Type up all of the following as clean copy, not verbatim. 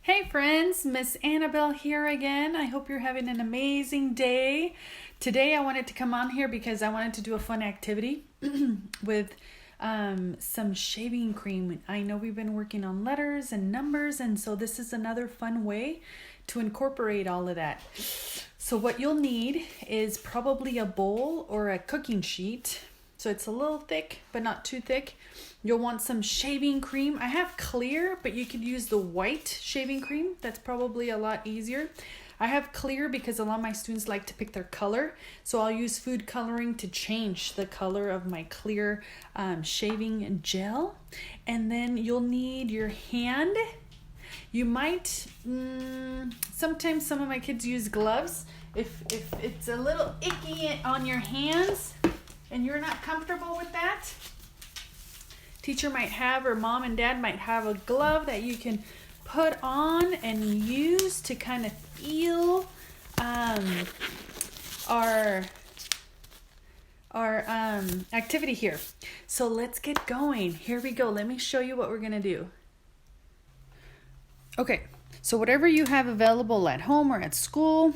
Hey friends, Miss Annabelle here again. I hope you're having an amazing day. Today I wanted to come on here because I wanted to do a fun activity with some shaving cream. I know we've been working on letters and numbers, and so this is another fun way to incorporate all of that. So what you'll need is probably a bowl or a cooking sheet. So it's a little thick, but not too thick. You'll want some shaving cream. I have clear, but you could use the white shaving cream. That's probably a lot easier. I have clear because a lot of my students like to pick their color. So I'll use food coloring to change the color of my clear shaving gel. And then you'll need your hand. You might, sometimes some of my kids use gloves. If it's a little icky on your hands, and you're not comfortable with that, teacher might have, or mom and dad might have a glove that you can put on and use to kind of feel our activity here. So let's get going. Here we go. Let me show you what we're gonna do. Okay, so whatever you have available at home or at school,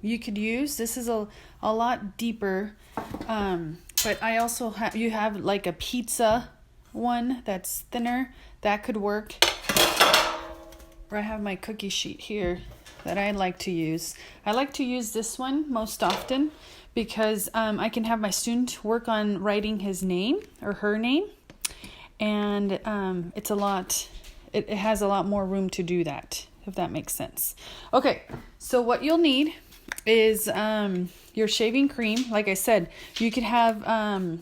you could use. This is a lot deeper, but I also have, you have like a pizza one that's thinner, that could work. Or I have my cookie sheet here that I like to use. I like to use this one most often because I can have my student work on writing his name or her name, and it's a lot. It has a lot more room to do that, if that makes sense. Okay, so what you'll need is your shaving cream. Like I said, you could have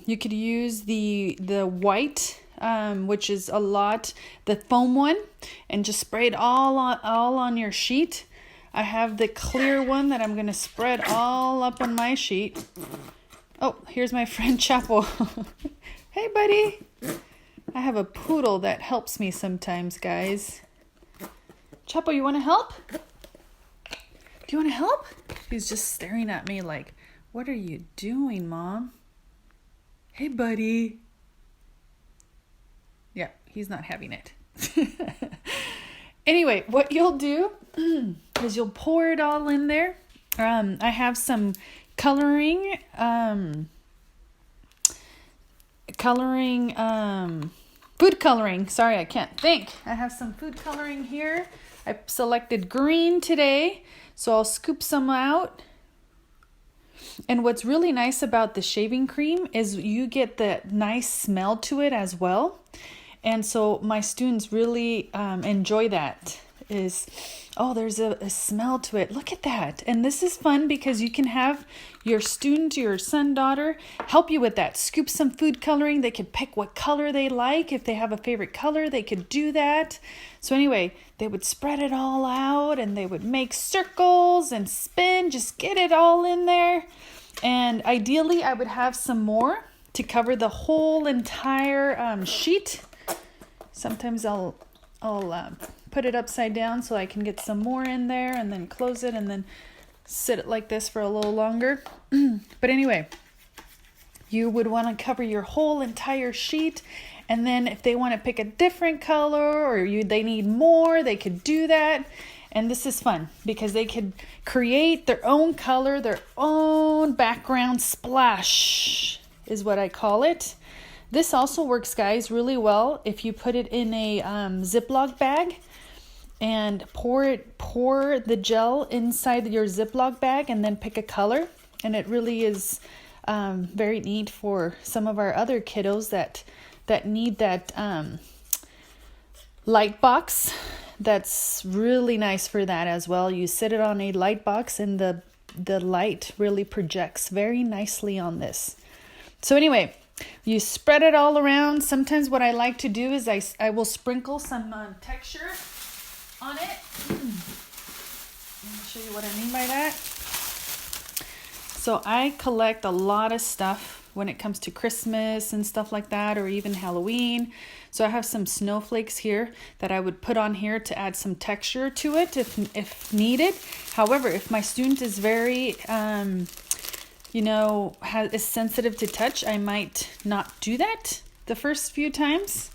you could use the white, which is a lot, the foam one, and just spray it all on your sheet. I have the clear one that I'm gonna spread all up on my sheet. Oh, here's my friend Chapo. Hey, buddy. I have a poodle that helps me sometimes, guys. Chapo, you want to help? Do you want to help? He's just staring at me like, what are you doing, Mom? Hey, buddy. Yeah, he's not having it. Anyway, what you'll do is you'll pour it all in there. I have some coloring, food coloring. Sorry, I can't think. I have some food coloring here. I selected green today, so I'll scoop some out. And what's really nice about the shaving cream is you get the nice smell to it as well. And so my students really enjoy that. There's a smell to it. Look at that. And this is fun because you can have your student, your son, daughter, help you with that. Scoop some food coloring. They could pick what color they like. If they have a favorite color, they could do that. So anyway, they would spread it all out and they would make circles and spin. Just get it all in there. And ideally, I would have some more to cover the whole entire sheet. Sometimes I'll put it upside down so I can get some more in there and then close it and then sit it like this for a little longer. But anyway, you would want to cover your whole entire sheet, and then if they want to pick a different color or they need more, they could do that. And this is fun because they could create their own color, their own background splash is what I call it. This also works, guys, really well if you put it in a Ziploc bag and pour the gel inside your Ziploc bag and then pick a color. And it really is very neat for some of our other kiddos that need that light box. That's really nice for that as well. You sit it on a light box and the light really projects very nicely on this. So anyway, you spread it all around. Sometimes what I like to do is I will sprinkle some texture on it. Let me show you what I mean by that. So I collect a lot of stuff when it comes to Christmas and stuff like that, or even Halloween. So I have some snowflakes here that I would put on here to add some texture to it if needed. However, if my student is very is sensitive to touch, I might not do that the first few times.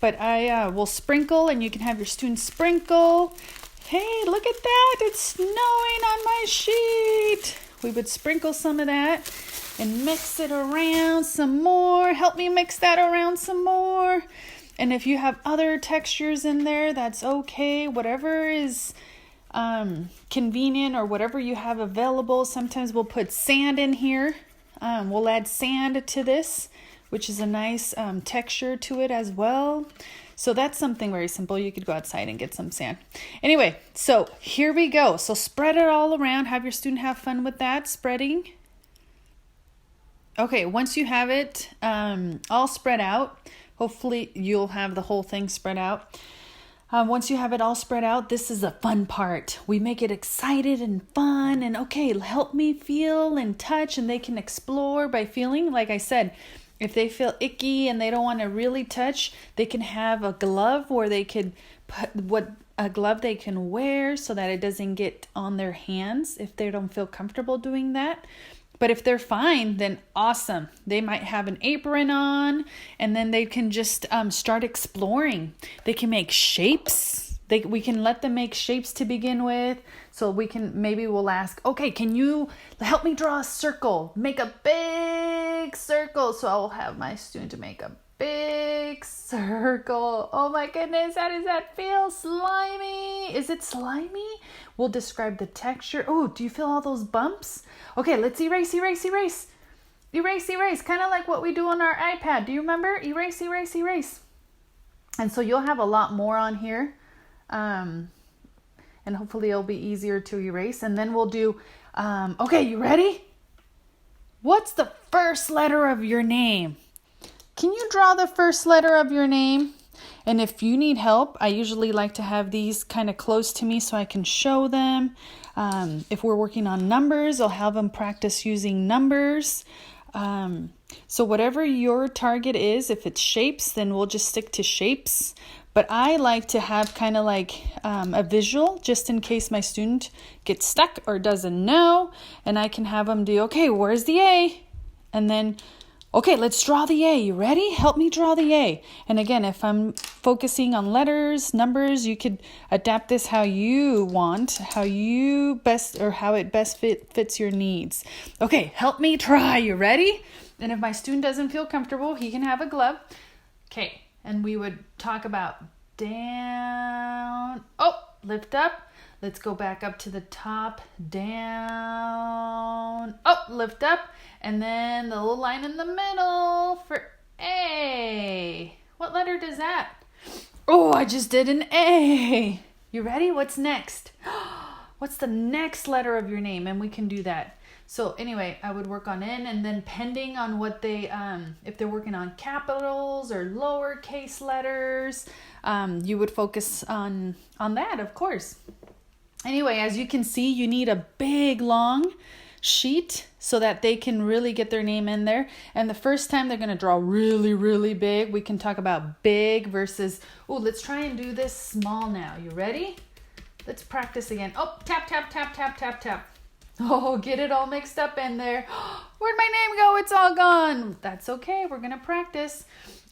but I will sprinkle, and you can have your students sprinkle. Hey, look at that. It's snowing on my sheet. We would sprinkle some of that and mix it around some more. Help me mix that around some more. And if you have other textures in there, that's okay. Whatever is convenient or whatever you have available. Sometimes we'll put sand in here. We'll add sand to this, which is a nice texture to it as well. So that's something very simple. You could go outside and get some sand. Anyway, so here we go. So spread it all around. Have your student have fun with that, spreading. Okay, once you have it all spread out, hopefully you'll have the whole thing spread out. Once you have it all spread out, this is the fun part. We make it excited and fun, and okay, help me feel and touch, and they can explore by feeling. Like I said, if they feel icky and they don't want to really touch, they can have a glove where they could put a glove they can wear so that it doesn't get on their hands if they don't feel comfortable doing that. But if they're fine, then awesome. They might have an apron on, and then they can just start exploring. They can make shapes. We can let them make shapes to begin with. So maybe we'll ask, okay, can you help me draw a circle? Make a big circle. So I'll have my student to make a big circle. Oh my goodness, how does that feel? Slimy. Is it slimy? We'll describe the texture. Oh, do you feel all those bumps? Okay, let's erase. Erase. Kind of like what we do on our iPad. Do you remember? Erase. And so you'll have a lot more on here. And hopefully it'll be easier to erase. And then we'll do, okay, you ready? What's the first letter of your name? Can you draw the first letter of your name? And if you need help, I usually like to have these kind of close to me so I can show them. If we're working on numbers, I'll have them practice using numbers. So whatever your target is, if it's shapes, then we'll just stick to shapes. But I like to have kind of like a visual just in case my student gets stuck or doesn't know. And I can have them do, okay, where's the A? And then, okay, let's draw the A. You ready? Help me draw the A. And again, if I'm focusing on letters, numbers, you could adapt this how you want, how it best fits your needs. Okay, help me try. You ready? And if my student doesn't feel comfortable, he can have a glove. Okay, and we would talk about down, lift up. Let's go back up to the top, down, lift up, and then the little line in the middle for A. What letter does that? Oh, I just did an A. You ready? What's next? What's the next letter of your name? And we can do that. So anyway, I would work on N, and then depending on what if they're working on capitals or lowercase letters, you would focus on that, of course. Anyway, as you can see, you need a big, long sheet so that they can really get their name in there. And the first time they're going to draw really, really big. We can talk about big versus, let's try and do this small now. You ready? Let's practice again. Tap, tap, tap, tap, tap, tap. Oh, get it all mixed up in there. Where'd my name go? It's all gone. That's okay. We're going to practice.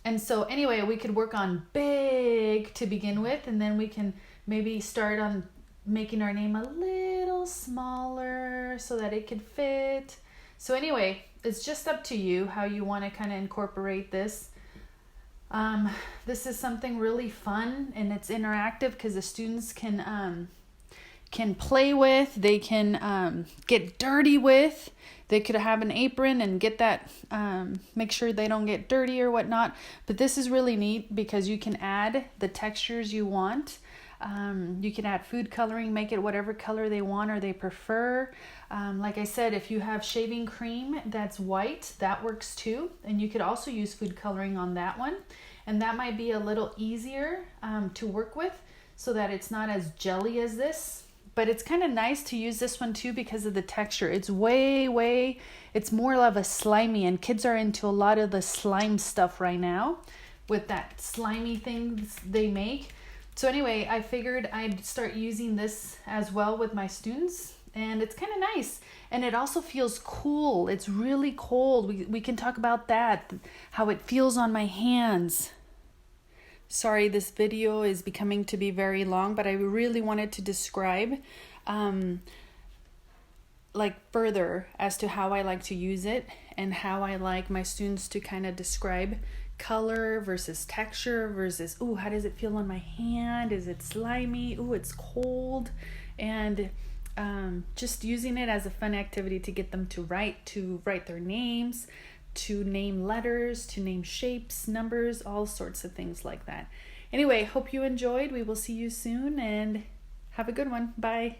And so anyway, we could work on big to begin with, and then we can maybe start on making our name a little smaller so that it could fit. So anyway, it's just up to you how you want to kind of incorporate this. This is something really fun, and it's interactive because the students can play with, they can get dirty with. They could have an apron and get that, make sure they don't get dirty or whatnot. But this is really neat because you can add the textures you want. You can add food coloring, make it whatever color they want or they prefer. Like I said, if you have shaving cream that's white, that works too. And you could also use food coloring on that one. And that might be a little easier to work with so that it's not as jelly as this. But it's kind of nice to use this one too because of the texture. It's it's more of a slimy, and kids are into a lot of the slime stuff right now with that slimy things they make. So anyway, I figured I'd start using this as well with my students, and it's kind of nice. And it also feels cool. It's really cold. We can talk about that, how it feels on my hands. Sorry, this video is becoming to be very long, but I really wanted to describe like further as to how I like to use it and how I like my students to kind of describe color versus texture versus, ooh, how does it feel on my hand? Is it slimy? Ooh, it's cold. And just using it as a fun activity to get them to write their names, to name letters, to name shapes, numbers, all sorts of things like that. Anyway, hope you enjoyed. We will see you soon and have a good one. Bye.